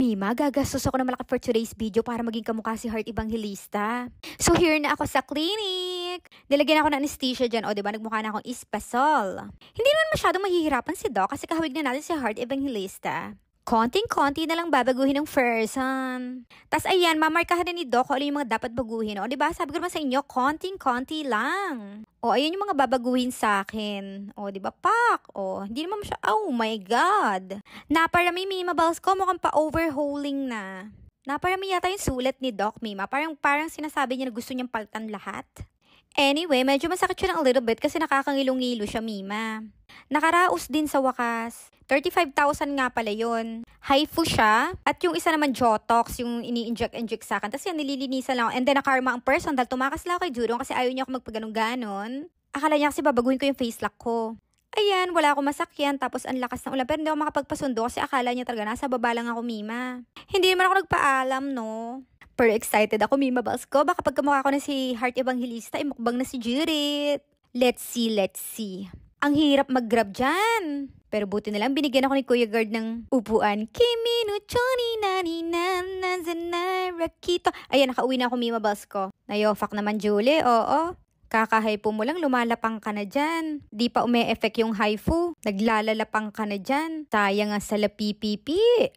Mima, gagastos ako ng malaki for today's video para maging kamukha si Heart Evangelista. So here na ako sa clinic. Nilagyan ako ng anesthesia dyan. O diba, nagmukha na akong ispasol. Hindi naman masyadong mahihirapan si Doc kasi kahawig na natin si Heart Evangelista. Konting-konti na lang babaguhin ng person. Tas ayan, mamarkahan na ni Doc kung ano yung mga dapat baguhin. O diba, sabi ko naman sa inyo, konting-konti lang. O ayun yung mga babaguhin sa akin. O diba, pak. O hindi naman siya, oh my God. Naparami Mima Balls ko, mukhang pa-overhauling na. Naparami yata yung sulat ni Doc Mima. Parang sinasabi niya na gusto niyang palitan lahat. Anyway, medyo masakit siya ng a little bit kasi nakakangilong-ngilo siya, Mima. Nakaraos din sa wakas. 35,000 nga pala yun. Haifu siya. At yung isa naman Jotox, yung ini-inject sa akin. Tapos yan, nililinisan lang. And then nakarma ang person dahil tumakas lang kay Jurong kasi ayaw niya ako magpaganon-ganon. Akala niya kasi babaguhin ko yung face lock ko. Ayan, wala akong masakyan. Tapos ang lakas ng ulan. Pero hindi ako makapagpasundo kasi akala niya talaga nasa baba lang ako, Mima. Hindi naman ako nagpaalam, no? Pero excited ako, Mima Balls ko. Baka pagkamukha ko na si Heart Evangelista, mukbang na si Judith. Let's see. Ang hirap mag-grab dyan. Pero buti na lang binigyan ako ni Kuya Guard ng upuan. Kimi no choni nani nanzanay rakito. Ayan, nakauwi na ako, Mima Balls ko. Nayofak naman, Julie. Oo. Kakahypo mo lang, lumalapang ka na dyan. Di pa ume-effect yung haifu. Naglalalapang ka na dyan. Sayang nga sa lapipipi.